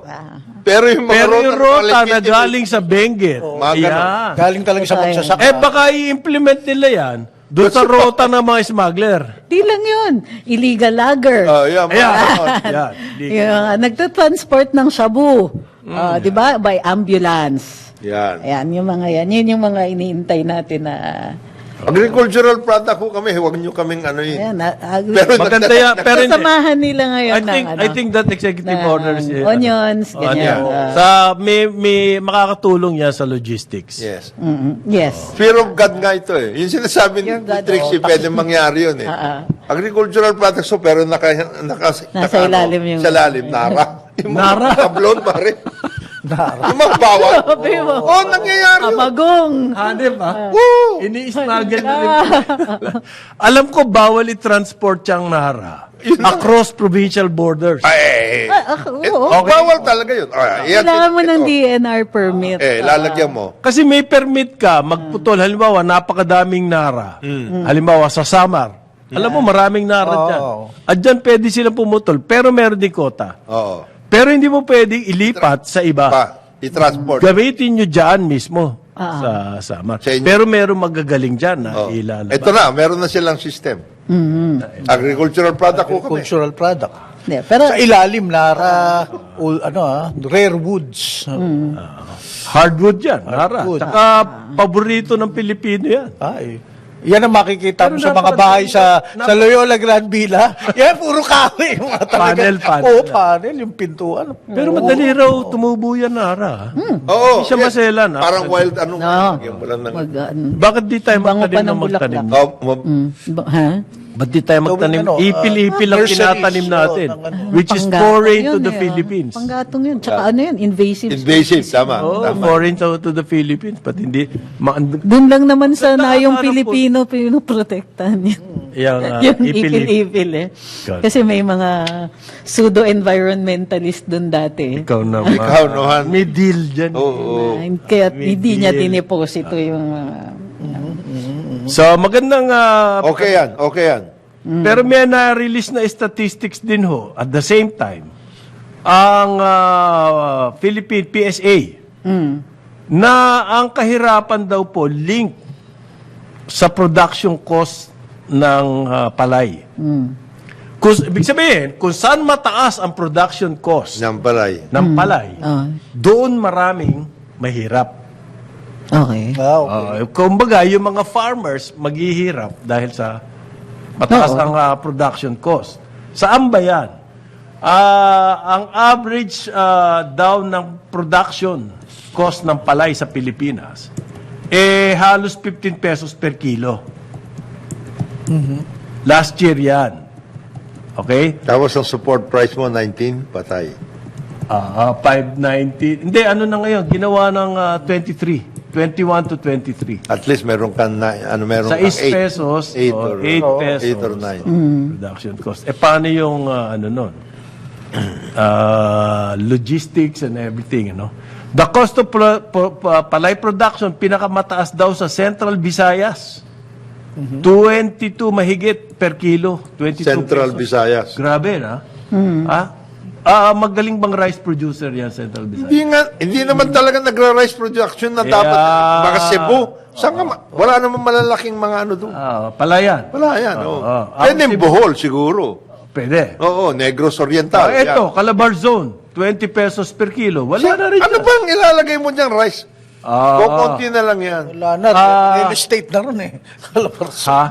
Pero yung mga Pero yung ruta na legitimate- galing sa Benguet, Mga ganon. ayan. Galing talaga sa magsasaka. Eh baka i-implement nila yan doon sa ruta ng mga smuggler. Di lang yun. Illegal lager. Yeah, mga Ayan. ganon. Yan. Yung nagtatransport ng shabu. Di ba? By ambulance. Yan. Ayan, yung mga yan. Yun yung mga iniintay natin na... Agricultural product ko kami, huwag nyo kaming ano yun. Ayan, Pero Maganda yan. Pero hindi. kasamahan nila ngayon I think that executive ng orders onions, ganyan. sa may makakatulong yan sa logistics. Yes. Yes. Fear of God nga ito eh. Yung sinasabi ni Fear of God, Trixie, pwede mangyari yun eh. Agricultural products so pero Nasa ilalim yung- Sa ilalim, nara. Yung mga Nara. tablon, pare. Yung mga bawal. Sabi mo. Oo, nangyayari yun. Kamagong. Hanip ah. Woo! Ini-smuggle na rin. Alam ko bawal i-transport yung nara across provincial borders. Ay, Oo. bawal talaga yun. Kailangan mo ng DNR permit. Lalagyan mo. Kasi may permit ka magputol. Halimbawa, napakadaming nara. Halimbawa, sa Samar. Alam mo, maraming nara dyan. At dyan pwede silang pumutol. Pero meron din kota. Oo. Pero hindi mo pwedeng ilipat sa iba. I-transport. Gamitin nyo dyan mismo sa Samar. Sa inyo. Pero meron magagaling dyan na Oo. ilalabas. Ito na, meron na silang system. Agricultural product ko kami. Cultural product. Hindi, pero Sa ilalim, Nara, rare woods. Hardwood yan, nara. Hardwood. Tsaka paborito ng Pilipino yan. Ay. Yan ang makikita mo Pero sa mga bahay sa Loyola Grand Villa. Yan, puro kahoy. Yung mga Panel. Oo, panel. Yung pintuan. Pero madali raw tumubo yan, nara. Oo. Hindi siya maselan. Parang wild ano. No. Lagyan mo lang ng... Bakit di tayo Bango pa magtanim ng ng magtanim? bulaklak. Ha? Ba't di tayo magtanim? Gawin, Ipil-ipil ang nurseries, tinatanim natin. ng ano. Which is Panggatong foreign to yun the eh, Philippines. Panggatong yun. Tsaka ano yun? Invasive. Invasive, tama. Oh, Tama. foreign to the Philippines. Pati hindi. Doon lang naman sana yung Tama, Pilipino pinoprotektahan yun. Yung yung ipil-ipil. ipil-ipil eh. God. Kasi may mga pseudo-environmentalist doon dati. Ikaw naman. Ikaw, Nohan. May deal dyan. Oo. Kaya May hindi niya deal. dineposito yung So, magandang... Okay yan, okay yan. Pero may na-release na statistics din ho. At the same time, ang Philippine PSA na ang kahirapan daw po link sa production cost ng palay. Ibig sabihin, kung saan mataas ang production cost Nampalay. ng palay, doon maraming mahirap. Okay. Kumbaga, yung mga farmers maghihirap dahil sa mataas ang production cost. Saan ba yan? Ang average daw ng production cost ng palay sa Pilipinas halos 15 pesos per kilo. Last year yan. Okay? Tapos ang support price mo, 19, patay. 590. Hindi, ano na ngayon? Ginawa ng 23. 21 to 23. At least meron kang meron Sa kang 6 pesos, 8 or or 8 pesos 8 or 9. production cost. Paano yung nun? Logistics and everything, The cost of palay production, pinakamataas daw sa Central Visayas. 22 mahigit per kilo. 22 Central pesos. Visayas. Grabe, na? Magaling bang rice producer yan, Central Visayas? Hindi naman talaga nagra-rice production na dapat mga Cebu. Saan ka wala naman malalaking mga ano doon. Palayan. Wala yan. Ah, Pwede Bohol siguro. Pwede. Oo, Negros Oriental. Ito, Calabar Zone, 20 pesos per kilo. Wala na rin Ano yan. bang ilalagay mo diyang rice? Kukunti na lang yan. Wala na, real estate na ron eh. Calabarzon. Ha?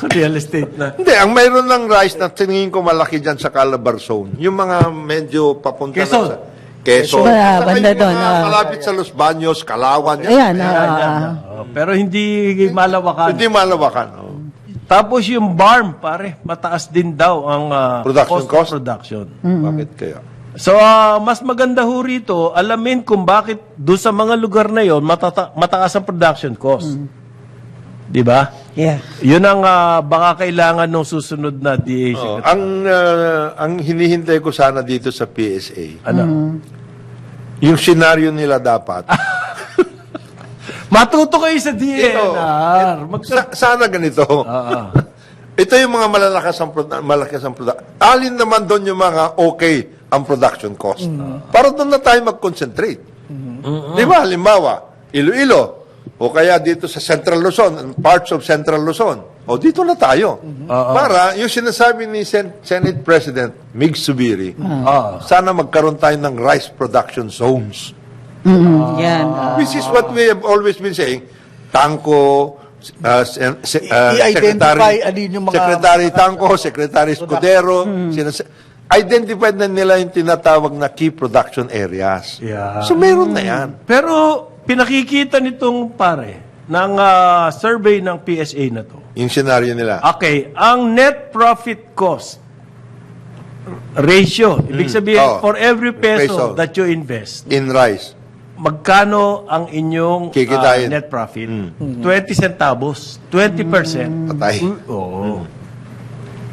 Real estate na. Hindi, ang mayroon ng rice na tingin ko malaki dyan sa Calabarzon, yung mga medyo papunta Quezon. na sa Quezon. Ah, Saka banda yung doon, mga malapit sa Los Baños, Calauan. Yan. Ayan, Pero hindi malawakan. Hindi malawakan. Oh. Tapos yung barm, pare, mataas din daw ang Production of cost? production. Bakit kaya? So, mas maganda ho rito, alamin kung bakit doon sa mga lugar na yon mataas ang production cost. Di ba? yeah. Yun ang baka kailangan ng susunod na DA. Oh, ang hinihintay ko sana dito sa PSA, Ano? yung senaryo nila dapat. Matuto kayo sa DNR. Sana ganito. Ito yung mga malakas ang production. Alin naman doon yung mga okay ang production cost. Para doon na tayo mag-concentrate. Di ba? Halimbawa, Iloilo, o kaya dito sa Central Luzon, parts of Central Luzon, o dito na tayo. Para yung sinasabi ni Senate President Mig Subiri, sana magkaroon tayo ng rice production zones. Yan. Which is what we have always been saying. Tangko, I-identify alin yung mga- Secretary Tangko, Secretary Escudero, identify na nila yung tinatawag na key production areas. Yeah. So meron na yan. Pero pinakikita nitong pare ng survey ng PSA na to. Yung senaryo nila. Okay, ang net profit cost ratio, ibig sabihin, Oh, for every peso. peso that you invest, In rice. magkano ang inyong Kikitain. net profit? 20 centavos, 20%. Patay. Oo.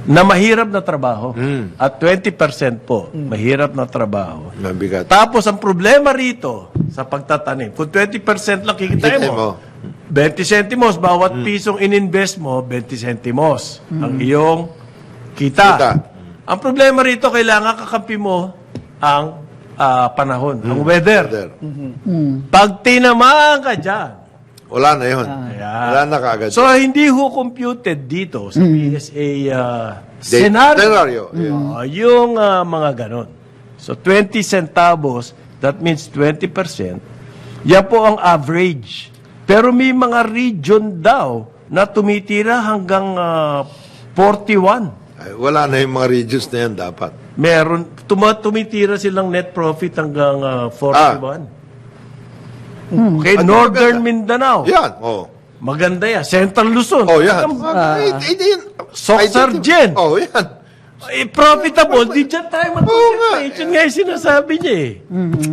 Na mahirap na trabaho. At 20% po, mahirap na trabaho. Mabigat. Tapos ang problema rito sa pagtatanim, kung 20% lang kikitain Kikitain mo, mo. 20 centimos, bawat pisong ininvest mo, 20 centimos ang iyong kita. Kita. Ang problema rito, kailangan kakampi mo ang panahon, ang weather. Pag tinamaan ka dyan, Wala na yun. Ayan. Wala na kaagad. so hindi ho computed dito sa PSA scenario. Yung mga ganon. So 20 centavos, that means 20%. Yan po ang average. Pero may mga region daw na tumitira hanggang 41. Ay, wala na yung mga regions na yan dapat. Meron, tumitira silang net profit hanggang 41. Okay, Northern Mindanao. Yan. Oh. Maganda yan. Central Luzon. Oh, yan. Soxargen. Oh, yan. Profitable, di dyan tayo mag-concentrate. Yun nga yung sinasabi niya eh.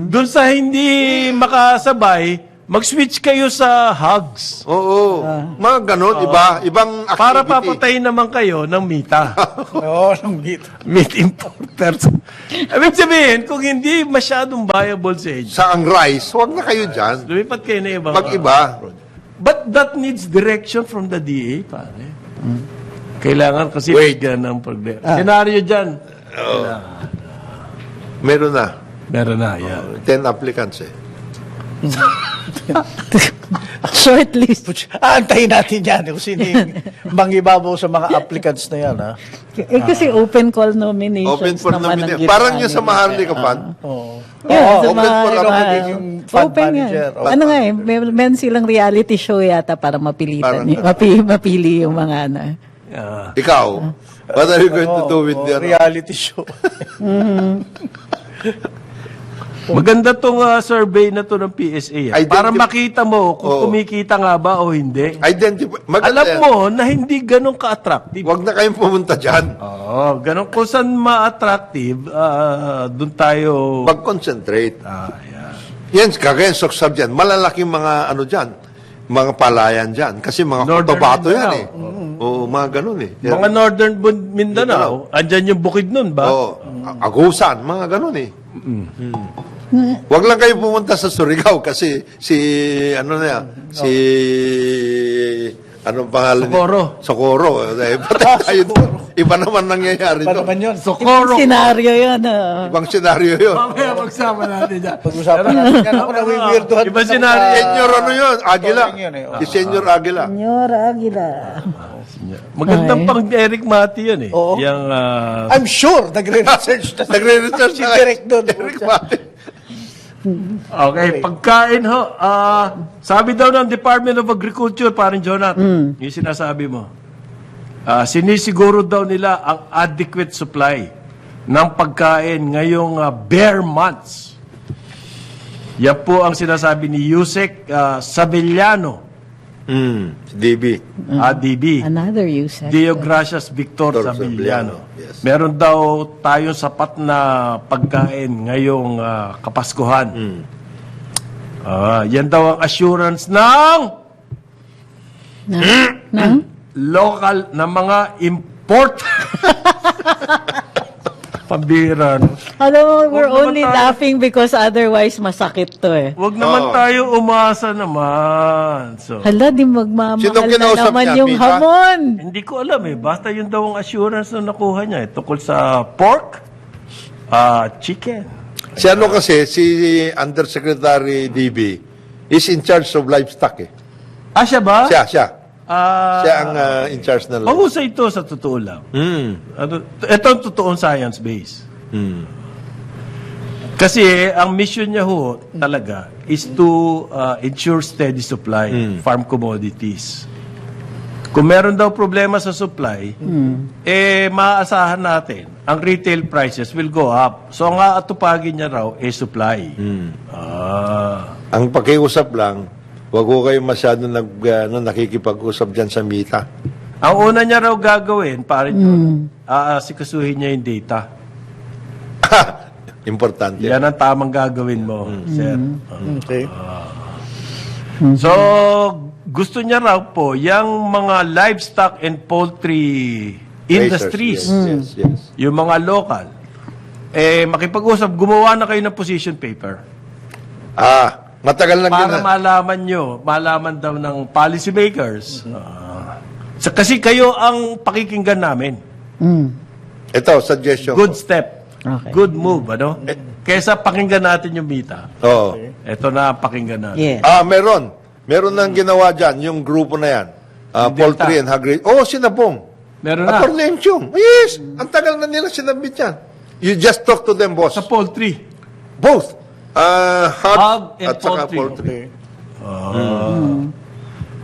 Doon sa hindi makasabay, mag-switch kayo sa hugs. Oo. Mga ganun, ibang activity. Para papatayin naman kayo ng mita. Oo, ng meat. Meat importers. Ibig sabihin, kung hindi masyadong viable sa inyo, Sa ang rice, huwag na kayo dyan. lumipat kayo na ibang... Mag-iba. But that needs direction from the DA, pare. Kailangan kasi Wait. bigyan ng problema. Senaryo dyan. Meron na. Meron na, yan. 10 applicants eh. Shortlist. Aantayin natin yan kung sino yung mangibabaw sa mga applicants na yan. Ha? Kasi open call nominations Open for naman ang nomination. ginawa Parang yung sa nila. Maharlika Fund. Yeah, sa open for mga, nomination. Yung fund open yan. manager. Ano nga eh, meron silang reality show yata para mapilitan. Mapili yung mga ano. Ikaw, what are you going to do with the... reality show. Maganda tong survey na to ng PSA. Para makita mo kung kumikita nga ba o hindi. Identify. Alam mo na hindi ganun ka-attractive. Huwag na kayong pumunta dyan. Oo, ganun. Kung saan ma-attractive, doon tayo... Mag-concentrate. Yan, kagaya sa dyan. Malalaking mga ano dyan. Mga palayan dyan. Kasi mga Northern Cotabato yan Mindanao. eh. Oo, mga ganun eh. Yan. Mga Northern Mindanao, andyan yung bukid nun ba? Oo, Agusan, mga ganun eh. Huwag lang kayo pumunta sa Surigao kasi ano na yan, anong pangalan Socorro. Socorro. Patay tayo doon. Iba naman nangyayari Pa doon. naman yun. Socorro. Senaryo yun. Ibang senaryo yun. Mamaya magsama natin dyan. Pag-usapan natin yan. Ako nawiwirdohan. Iba senaryo. Senyor ano yun? Agila. Yun eh. Si Senyor Agila. Senyora Aguila. Magandang pang Eric Mati yun eh. Oo. Yung, I'm sure, nagre-research na Nagre-research si na. Direk doon. Eric Mate. Okay, pagkain ho. Sabi daw ng Department of Agriculture, parang Jonathan, yung sinasabi mo, sinisiguro daw nila ang adequate supply ng pagkain ngayong bare months. Yan po ang sinasabi ni Yusek Sabellano, Si DB. DB. Another use. Dio Gracias Victor Victor Sabellano. Sabellano, yes. Meron daw tayong sapat na pagkain ngayong Kapaskuhan. Yan daw ang assurance ng local na mga import. Pambira, no? Alam mo, we're Huwag naman only tayo- laughing because otherwise masakit to eh. Huwag naman tayo umasa naman. So, Hala, di magmamahal Sinong na kinausap naman niya, yung Mita? hamon. hindi ko alam eh. Basta yun daw ang assurance na nakuha niya. Tungkol sa pork, chicken. Si ano kasi, si Undersecretary DB is in charge of livestock eh. Siya ba? Siya. Ah, Siya ang in charge ng livestock. mahusay ito sa totoo lang. Ito ang totoong science base. Kasi ang mission niya ho talaga is to ensure steady supply farm commodities. Kung meron daw problema sa supply, maaasahan natin, ang retail prices will go up. So ang aatupagin niya raw supply. Ang pakiusap lang, wag ko kayo masyado nakikipag-usap dyan sa Mita. Ang una niya raw gagawin, parin aasikasuhin niya yung data. Importante. Yan ang tamang gagawin mo, sir. Okay. So, gusto niya raw po, yung mga livestock and poultry industries, Yes. yung mga local, makipag-usap, gumawa na kayo ng position paper. Matagal lang Para yun. malaman daw ng policy makers. Kasi kayo ang pakikinggan namin. Ito, suggestion Good ko. step. Okay. Good move, ano? Kesa pakinggan natin yung Mita. Oo. Ito na pakinggan natin. Yeah. Meron. Meron nang ginawa dyan, yung grupo na yan. Poultry and Agri. Sinabong. Meron na. Atornensium. Yes. Ang tagal na nila sinabit yan. You just talk to them, boss. Sa poultry. Both. Hog and at saka poultry.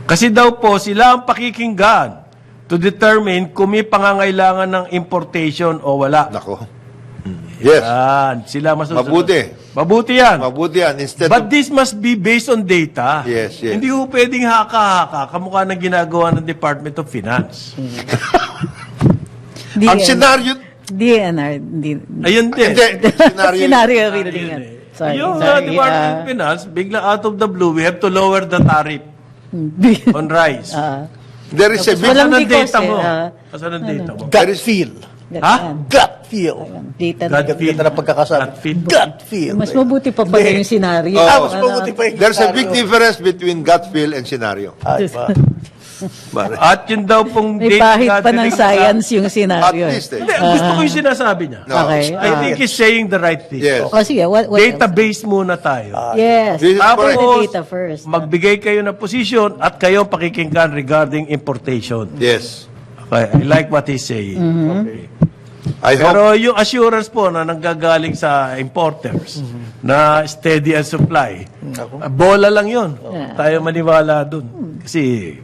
Kasi daw po, sila ang pakikinggan to determine kung may pangangailangan ng importation o wala. Nako. Yes. Sila masusunod. Mabuti. Mabuti yan. Mabuti yan. Instead But of... this must be based on data. Yes. Hindi ho pwedeng haka-haka kamukha ng ginagawa ng Department of Finance. Ang senaryo... DNR. Ayun din. Hindi. Senaryo... Scenario reading. Sorry. Yung sorry. Department of Finance, bigla out of the blue, we have to lower the tariff on rice. There is a big... Walang Asan ang because data mo? eh, Asan ang data mo? Gut feel. Ha? Gut feel. Data God feel. Ganda na pagkakasabi. Gut feel. Gut feel. Mas mabuti pa pala yung scenario. Mas mabuti pa yung There's a scenario. big difference between gut feel and scenario. Ay, ba? At yun daw pong May data pahit pa ng gathering science yung At scenario. least eh. Hindi, gusto ko yung sinasabi niya. No. Okay. I think he's saying the right thing. Yes. O sige, what else? Database muna tayo. Yes. This is After correct. the data first. Magbigay kayo ng position at kayo ang pakikinggan regarding importation. Yes. Okay, I like what he's saying. Okay. I hope... Pero yung assurance po na nanggagaling sa importers na steady ang supply, bola lang yun. Tayo maniwala dun. Kasi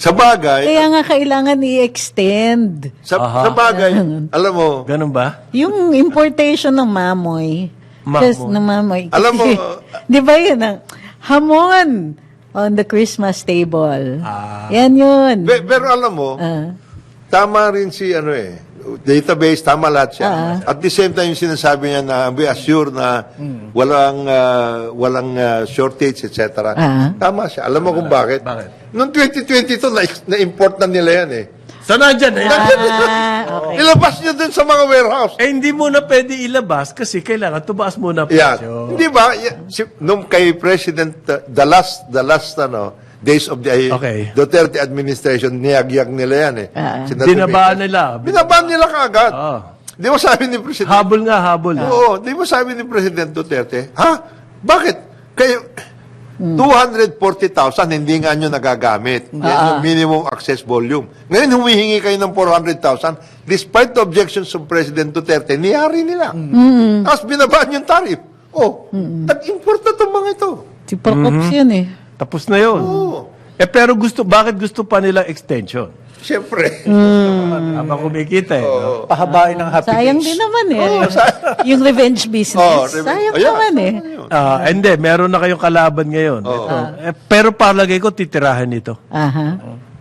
Sa bagay, Kaya nga kailangan i-extend. sa bagay, alam mo, ganun ba? Yung importation ng mamoy. Mamoy. Yes, ng mamoy. Alam mo, di ba yun ang hamon on the Christmas table. Yan yun. pero alam mo, tama rin si database, tama lahat siya. At the same time, yung sinasabi niya na be assured na walang shortage, etc. Tama siya. Alam mo kung bakit? Bakit? Noong 2022, na-import na nila yan eh. So, nandyan eh. Okay. Ilabas niyo dun sa mga warehouse. Hindi mo na pwede ilabas kasi kailangan tubaas muna Yan. presyo. Hindi ba? Nung kay President, the last days of the Okay. Duterte administration, niyag-yag nila yan eh. Dinabaan nila. Binabaan nila kaagad. Di mo sabi ni President? Habol nga, habol. Oo, di mo sabi ni President Duterte, bakit? Kayo, 240,000 hindi nga nyo nagagamit. Yan yung minimum access volume. Ngayon, humihingi kayo ng 400,000. Despite the objections of President Duterte, niyari nila. Tapos binabaan yung tariff. Nag-import na itong mga ito. Si Procops yan eh. Tapos na yun. Pero bakit gusto pa nilang extension? Siyempre. Habang kumikita eh. No? Pahabain ng happy Sayang days. din naman eh. Yung revenge business. Sayang Ayan. naman eh. Hindi, meron na kayong kalaban ngayon. Ito. Pero palagay ko titirahan ito. Aha.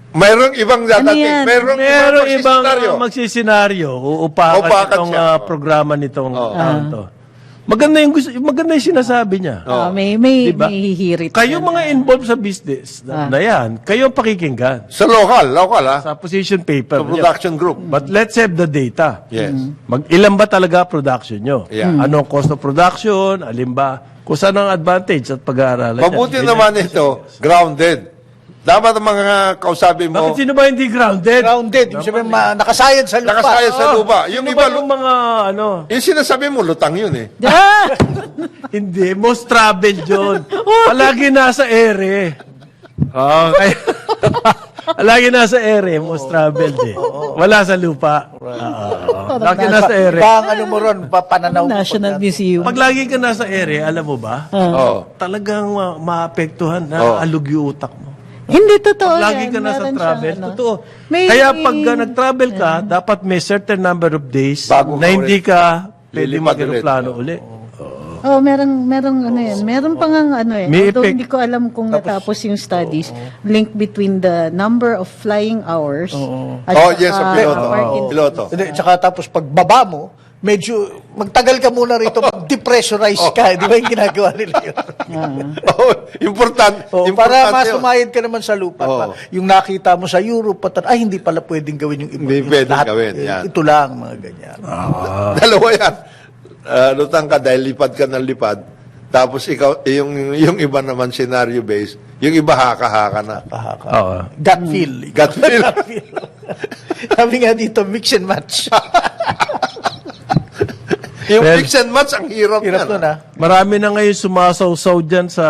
Mayroong ibang dadating. yan? Mayroong Meron ibang ibang magsisenaryo. Uupakan Uupakan itong siya. programa nitong taon to. Maganda yung sinasabi niya. May Diba? hihirit. Kayo mga involved sa business na yan, kayo ang pakikinggan Sa local ha? sa position paper. Sa production group. But let's have the data. Yes. Ilan ba talaga production nyo? Yeah. Anong cost of production? Alin ba? Kung saan ang advantage at pag-aaralan Mabuti yan. naman ito, grounded. Dapat ang mga kausapin mo, Bakit sino ba hindi grounded? Grounded. Yung sabihin, nakasayad sa lupa. nakasaya sa lupa. Yung Sino iba, ba yung mga ano? yung sinasabi mo, lutang yun eh. Ah! Hindi, most traveled yun. Palagi nasa ere. Okay. Palagi nasa ere, most traveled eh. Wala sa lupa. Lagi nasa ere. Iba ang ano mo ron, pananaw mo. National Museum. Pag lagi ka nasa ere, alam mo ba? Oo. Talagang maapektuhan na alog yung utak mo. Hindi totoo Lagi yan. ka nasa Meron travel. siyang, ano. Totoo. May- Kaya pag nag-travel ka, dapat may certain number of days Bago ka na hindi ulit. ka pwede Lilipad mag-aeroplano uli. Oh, merong ano yan. Meron pa nga ano eh. May Although effect. hindi ko alam kung natapos yung studies. Link between the number of flying hours at Yes, saka ang piloto. parking. Piloto. Hindi, tsaka tapos pag baba mo, medyo magtagal ka muna rito, mag-depressurize ka. Di ba yung ginagawa nila yun? Oo, importante. Para Importante yun. masumayad ka naman sa lupa. Oo. Yung nakita mo sa Europe, hindi pala pwedeng gawin yung iba. Hindi Yung pwedeng lahat, gawin, yan. Ito lang, mga ganyan. Dalawa yan. Lutang ka dahil lipad ka ng lipad. Tapos ikaw, yung iba naman scenario based, yung iba haka-haka na. Oo. Gut feel. Gut feel. Sabi nga dito, mix and match. Yung Well, mix and match, ang hirap Hirap yan. nun, Marami na ngayon sumasaw-saw dyan sa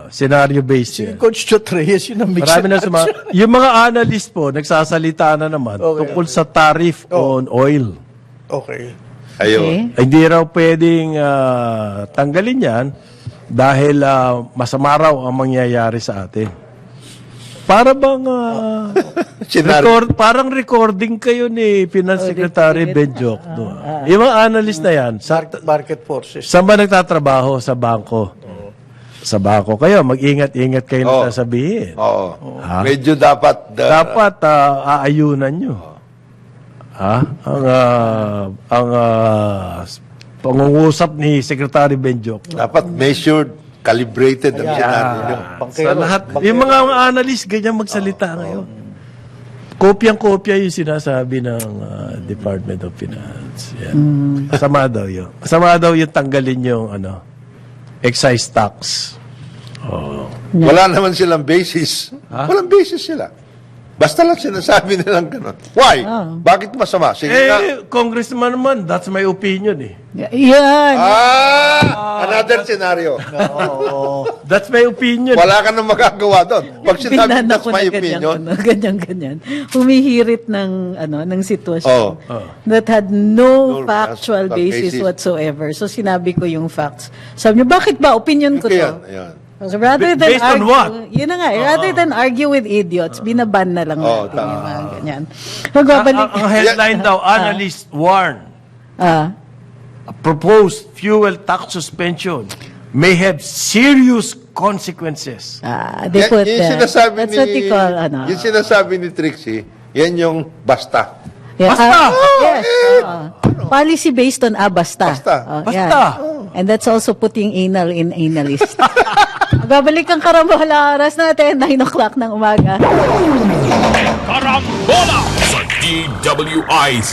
scenario-based yan. Coach Chot Reyes, yun ang mix Marami and na match. yung mga analyst po, nagsasalita na naman tungkol sa tariff on oil. Okay. Ayun. Hindi raw pwedeng tanggalin yan dahil masama raw ang mangyayari sa atin. Para bang Scenario. parang recording kayo ni Finance Secretary Benjok. Yung mga analyst na yan, Market forces. saan ba nagtatrabaho? Sa bangko. Sa bangko kayo, mag-ingat-ingat kayo na sasabihin. Oo. Ha? Medyo dapat. Dapat aayunan nyo. Ha? Ang pangungusap ni Secretary Benjok. Dapat measured, calibrated ang scenario nyo. Sa lahat. Yung mga analyst, ganyan magsalita ngayon. Kopyang-kopya yung sinasabi ng Department of Finance. Yan. Masama daw yun. Masama daw yung tanggalin yung excise tax. Wala naman silang basis. Walang basis sila. Basta lang sinasabi nilang gano'n. Why? Bakit masama? Sige nga. Congressman naman, that's my opinion eh. Yan. Another scenario. That's my opinion. Wala ka nang magagawa doon. Pag sinabi, Tingnan that's ako my na opinion. ganyan. Humihirit ng sitwasyon Oh. that had no No factual basis basis. whatsoever. So sinabi ko yung facts. Sabi niyo, bakit ba opinion ko Kaya, to? ayan. So rather than Based on argue, what? yun na nga, rather than argue with idiots, binaban na lang natin tama. yung mga ganyan. Magbabalik. Ang headline daw, analysts warn, Ah, a proposed fuel tax suspension may have serious consequences. they put Yung that. sinasabi That's ni, what they call, yung sinasabi ni Trixie, yan yung basta. Yeah, Basta! yes. Policy based on basta. Basta. Yan. And that's also putting anal in analyst. Magbabalik ang karambola oras natin, 9 o'clock ng umaga. Karambola sa DWIZ.